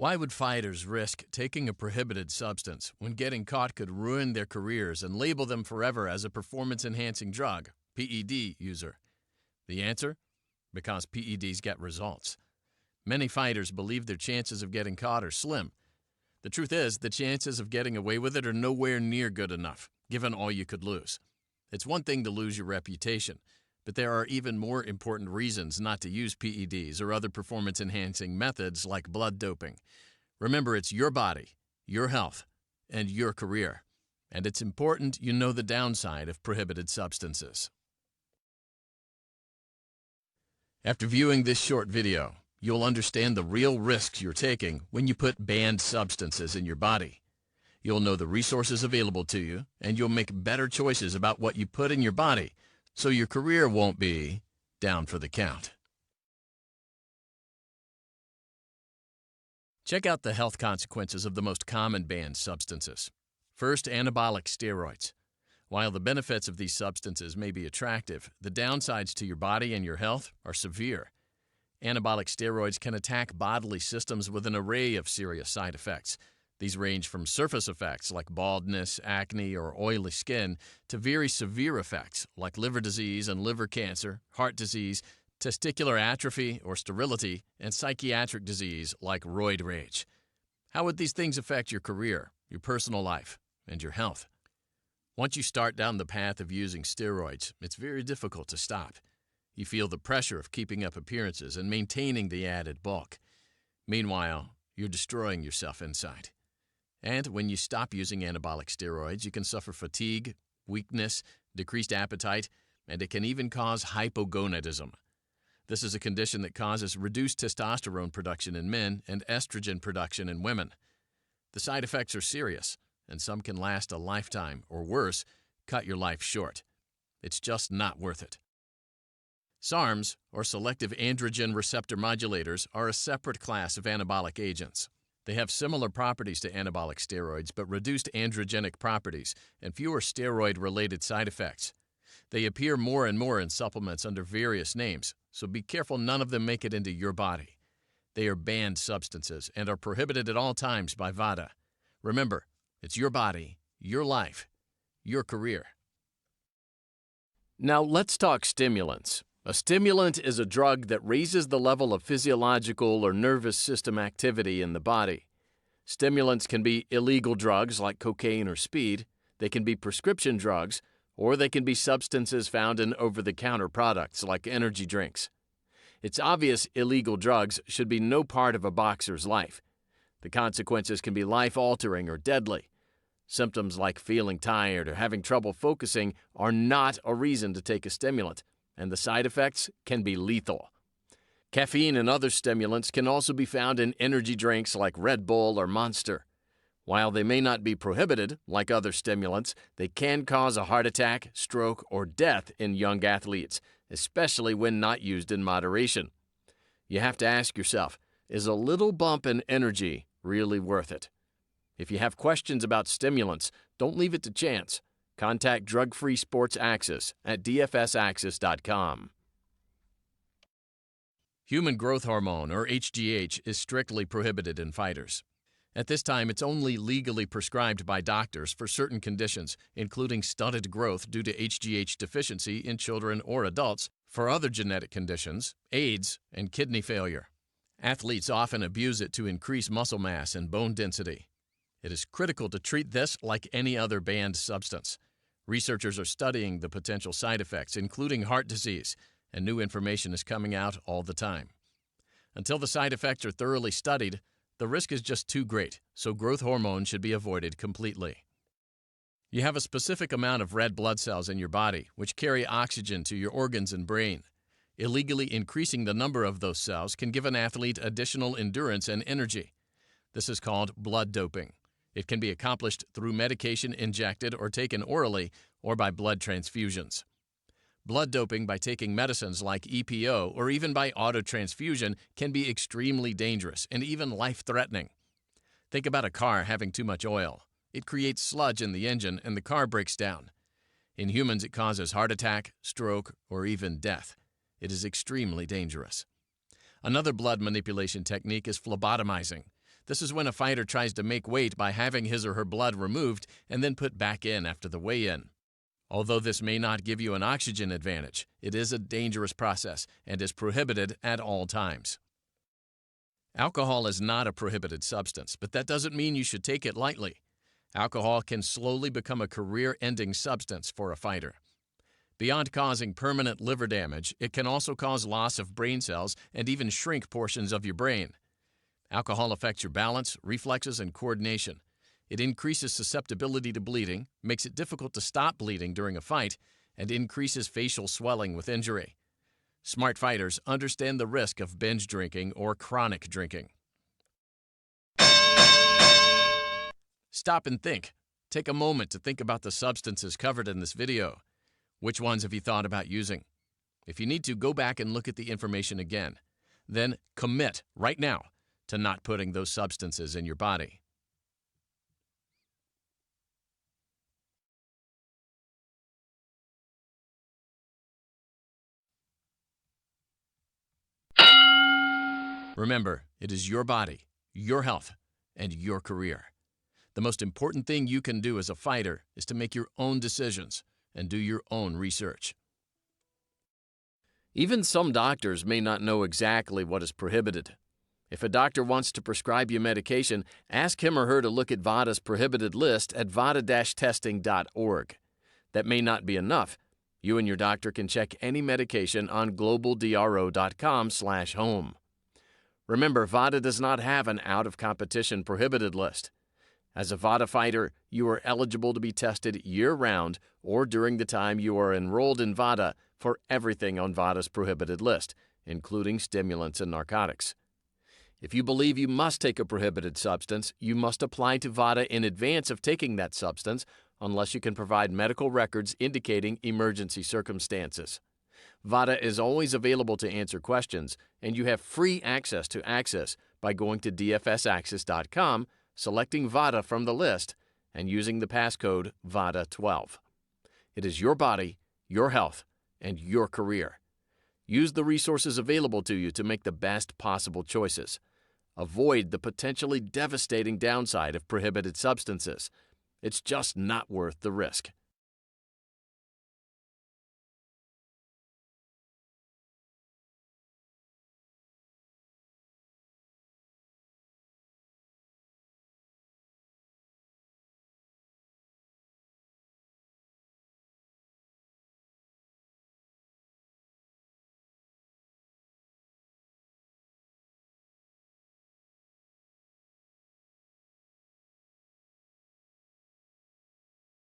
Why would fighters risk taking a prohibited substance when getting caught could ruin their careers and label them forever as a performance-enhancing drug, PED, user? The answer? Because PEDs get results. Many fighters believe their chances of getting caught are slim. The truth is, the chances of getting away with it are nowhere near good enough, given all you could lose. It's one thing to lose your reputation, but there are even more important reasons not to use PEDs or other performance-enhancing methods like blood doping. Remember, it's your body, your health, and your career. And it's important you know the downside of prohibited substances. After viewing this short video, you'll understand the real risks you're taking when you put banned substances in your body. You'll know the resources available to you, and you'll make better choices about what you put in your body, so your career won't be down for the count. Check out the health consequences of the most common banned substances. First, anabolic steroids. While the benefits of these substances may be attractive, the downsides to your body and your health are severe. Anabolic steroids can attack bodily systems with an array of serious side effects. These range from surface effects like baldness, acne, or oily skin to very severe effects like liver disease and liver cancer, heart disease, testicular atrophy or sterility, and psychiatric disease like roid rage. How would these things affect your career, your personal life, and your health? Once you start down the path of using steroids, it's very difficult to stop. You feel the pressure of keeping up appearances and maintaining the added bulk. Meanwhile, you're destroying yourself inside. And when you stop using anabolic steroids, you can suffer fatigue, weakness, decreased appetite, and it can even cause hypogonadism. This is a condition that causes reduced testosterone production in men and estrogen production in women. The side effects are serious, and some can last a lifetime, or worse, cut your life short. It's just not worth it. SARMs, or selective androgen receptor modulators, are a separate class of anabolic agents. They have similar properties to anabolic steroids, but reduced androgenic properties and fewer steroid-related side effects. They appear more and more in supplements under various names, so be careful none of them make it into your body. They are banned substances and are prohibited at all times by VADA. Remember, it's your body, your life, your career. Now let's talk stimulants. A stimulant is a drug that raises the level of physiological or nervous system activity in the body. Stimulants can be illegal drugs like cocaine or speed, they can be prescription drugs, or they can be substances found in over-the-counter products like energy drinks. It's obvious illegal drugs should be no part of a boxer's life. The consequences can be life-altering or deadly. Symptoms like feeling tired or having trouble focusing are not a reason to take a stimulant, and the side effects can be lethal. Caffeine and other stimulants can also be found in energy drinks like Red Bull or Monster. While they may not be prohibited, like other stimulants, they can cause a heart attack, stroke, or death in young athletes, especially when not used in moderation. You have to ask yourself, is a little bump in energy really worth it? If you have questions about stimulants, don't leave it to chance. Contact Drug Free Sports Access at dfsaccess.com. Human growth hormone, or HGH, is strictly prohibited in fighters. At this time, it's only legally prescribed by doctors for certain conditions, including stunted growth due to HGH deficiency in children or adults, for other genetic conditions, AIDS, and kidney failure. Athletes often abuse it to increase muscle mass and bone density. It is critical to treat this like any other banned substance. Researchers are studying the potential side effects, including heart disease, and new information is coming out all the time. Until the side effects are thoroughly studied, the risk is just too great, so growth hormone should be avoided completely. You have a specific amount of red blood cells in your body, which carry oxygen to your organs and brain. Illegally increasing the number of those cells can give an athlete additional endurance and energy. This is called blood doping. It can be accomplished through medication injected or taken orally or by blood transfusions. Blood doping by taking medicines like EPO or even by autotransfusion can be extremely dangerous and even life-threatening. Think about a car having too much oil. It creates sludge in the engine and the car breaks down. In humans, it causes heart attack, stroke, or even death. It is extremely dangerous. Another blood manipulation technique is phlebotomizing. This is when a fighter tries to make weight by having his or her blood removed and then put back in after the weigh-in. Although this may not give you an oxygen advantage, it is a dangerous process and is prohibited at all times. Alcohol is not a prohibited substance, but that doesn't mean you should take it lightly. Alcohol can slowly become a career-ending substance for a fighter. Beyond causing permanent liver damage, it can also cause loss of brain cells and even shrink portions of your brain. Alcohol affects your balance, reflexes, and coordination. It increases susceptibility to bleeding, makes it difficult to stop bleeding during a fight, and increases facial swelling with injury. Smart fighters understand the risk of binge drinking or chronic drinking. Stop and think. Take a moment to think about the substances covered in this video. Which ones have you thought about using? If you need to, go back and look at the information again. Then commit right now to not putting those substances in your body. Remember, it is your body, your health, and your career. The most important thing you can do as a fighter is to make your own decisions and do your own research. Even some doctors may not know exactly what is prohibited. If a doctor wants to prescribe you medication, ask him or her to look at VADA's prohibited list at vada-testing.org. That may not be enough. You and your doctor can check any medication on globaldro.com/home. Remember, VADA does not have an out-of-competition prohibited list. As a VADA fighter, you are eligible to be tested year-round or during the time you are enrolled in VADA for everything on VADA's prohibited list, including stimulants and narcotics. If you believe you must take a prohibited substance, you must apply to VADA in advance of taking that substance unless you can provide medical records indicating emergency circumstances. VADA is always available to answer questions, and you have free access to Access by going to dfsaccess.com, selecting VADA from the list, and using the passcode VADA12. It is your body, your health, and your career. Use the resources available to you to make the best possible choices. Avoid the potentially devastating downside of prohibited substances. It's just not worth the risk.